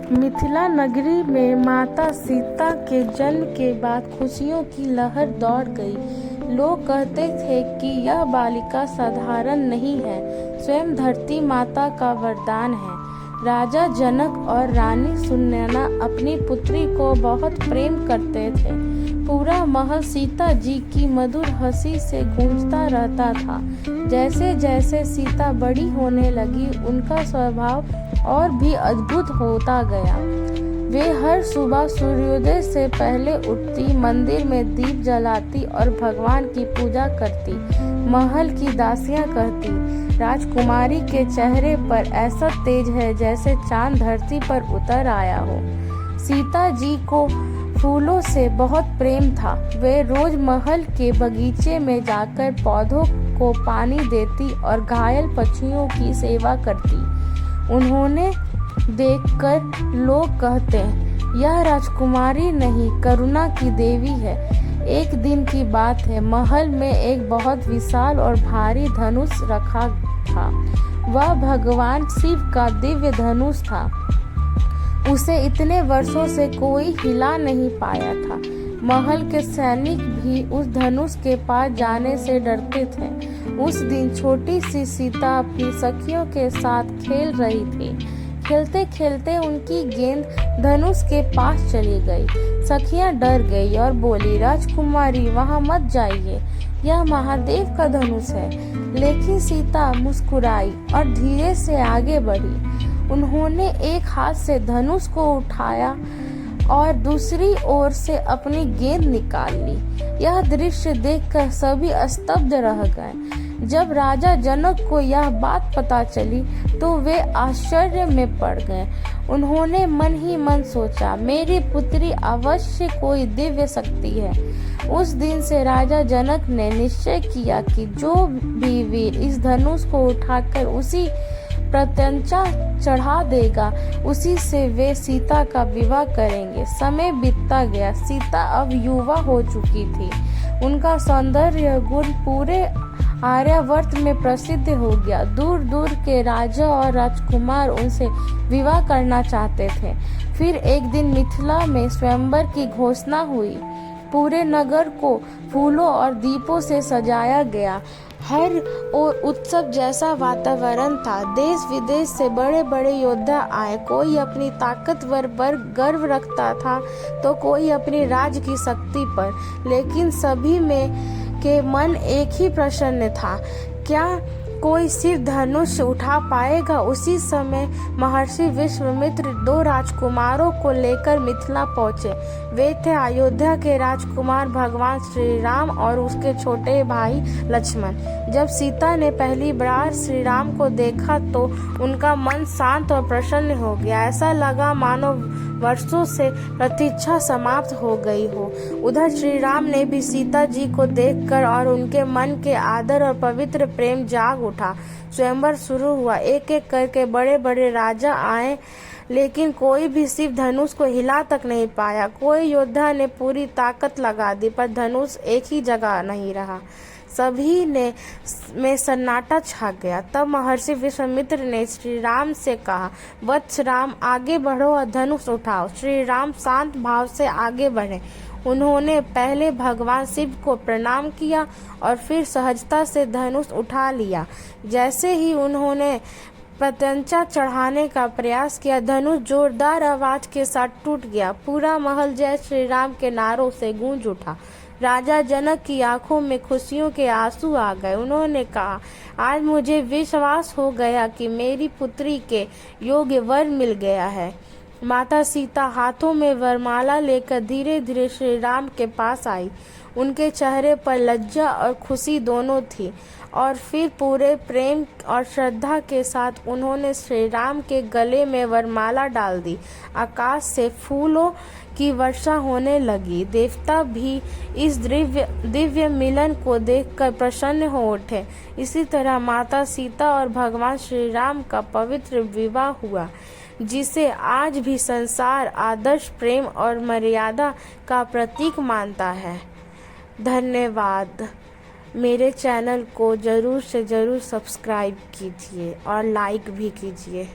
मिथिला नगरी में माता सीता के जन्म के बाद खुशियों की लहर दौड़ गई। लोग कहते थे कि यह बालिका साधारण नहीं है, स्वयं धरती माता का वरदान है। राजा जनक और रानी सुनैना अपनी पुत्री को बहुत प्रेम करते थे। पूरा महल सीता जी की मधुर हंसी से गूंजता रहता था। जैसे जैसे सीता बड़ी होने लगी, उनका स्वभाव और भी अद्भुत होता गया। वे हर सुबह सूर्योदय से पहले उठती, मंदिर में दीप जलाती और भगवान की पूजा करती। महल की दासियां कहती, राजकुमारी के चेहरे पर ऐसा तेज है जैसे चांद धरती पर उतर आया हो। सीता जी को फूलों से बहुत प्रेम था। वे रोज महल के बगीचे में जाकर पौधों को पानी देती और घायल पक्षियों की सेवा करती। उन्होंने देखकर लोग कहते, यह राजकुमारी नहीं, करुणा की देवी है। एक दिन की बात है, महल में एक बहुत विशाल और भारी धनुष रखा था। वह भगवान शिव का दिव्य धनुष था। उसे इतने वर्षों से कोई हिला नहीं पाया था। महल के सैनिक भी उस धनुष के पास जाने से डरते थे। उस दिन छोटी सी सीता अपनी सखियों के साथ खेल रही थी। खेलते खेलते उनकी गेंद धनुष के पास चली गई। सखियां डर गई और बोली, राजकुमारी वहां मत जाइए, यह महादेव का धनुष है। लेकिन सीता मुस्कुराई और धीरे से आगे बढ़ी। उन्होंने एक हाथ से धनुष को उठाया और दूसरी ओर से अपनी गेंद निकाल ली। यह दृश्य देखकर सभी स्तब्ध रह गए। जब राजा जनक को यह बात पता चली तो वे आश्चर्य में पड़ गए। उन्होंने मन ही मन सोचा, मेरी पुत्री अवश्य कोई दिव्य शक्ति है। उस दिन से राजा जनक ने निश्चय किया कि जो भी वीर इस धनुष को उठाकर उसी प्रत्यंचा चढ़ा देगा, उसी से वे सीता का विवाह करेंगे। समय बीतता गया। सीता अब युवा हो चुकी थी। उनका सौंदर्य गुण पूरे आर्यावर्त में प्रसिद्ध हो गया। दूर दूर के राजा और राजकुमार उनसे विवाह करना चाहते थे। फिर एक दिन मिथिला में स्वयंवर की घोषणा हुई। पूरे नगर को फूलों और दीपों से सजाया गया। हर ओर उत्सव जैसा वातावरण था। देश विदेश से बड़े बड़े योद्धा आए। कोई अपनी ताकतवर पर गर्व रखता था तो कोई अपनी राज की शक्ति पर। लेकिन सभी में के मन एक ही प्रश्न था, क्या कोई सिर्फ धनुष उठा पाएगा? उसी समय महर्षि विश्वामित्र 2 राजकुमारों को लेकर मिथिला पहुंचे। वे थे अयोध्या के राजकुमार भगवान श्री राम और उसके छोटे भाई लक्ष्मण। जब सीता ने पहली बार श्री राम को देखा तो उनका मन शांत और प्रसन्न हो गया। ऐसा लगा मानो वर्षों से प्रतीक्षा समाप्त हो गई हो। उधर श्री राम ने भी सीता जी को देखकर और उनके मन के आदर और पवित्र प्रेम जाग उठा। स्वयंवर शुरू हुआ। एक एक करके बड़े बड़े राजा आए, लेकिन कोई भी सिर्फ धनुष को हिला तक नहीं पाया। कोई योद्धा ने पूरी ताकत लगा दी, पर धनुष एक ही जगह नहीं रहा। सभी में सन्नाटा छा गया। तब महर्षि विश्वामित्र ने श्री राम से कहा, वत्स राम, आगे बढ़ो और धनुष उठाओ। श्री राम शांत भाव से आगे बढ़े। उन्होंने पहले भगवान शिव को प्रणाम किया और फिर सहजता से धनुष उठा लिया। जैसे ही उन्होंने प्रत्यंचा चढ़ाने का प्रयास किया, धनुष जोरदार आवाज के साथ टूट गया। पूरा महल जय श्री राम के नारों से गूंज उठा। राजा जनक की आंखों में खुशियों के आंसू आ गए। उन्होंने कहा, आज मुझे विश्वास हो गया कि मेरी पुत्री के योग्य वर मिल गया है। माता सीता हाथों में वरमाला लेकर धीरे धीरे श्री राम के पास आई। उनके चेहरे पर लज्जा और खुशी दोनों थी। और फिर पूरे प्रेम और श्रद्धा के साथ उन्होंने श्री राम के गले में वरमाला डाल दी। आकाश से फूलों की वर्षा होने लगी। देवता भी इस दिव्य मिलन को देखकर प्रसन्न हो उठे। इसी तरह माता सीता और भगवान श्री राम का पवित्र विवाह हुआ, जिसे आज भी संसार आदर्श प्रेम और मर्यादा का प्रतीक मानता है। धन्यवाद। मेरे चैनल को ज़रूर से ज़रूर सब्सक्राइब कीजिए और लाइक भी कीजिए।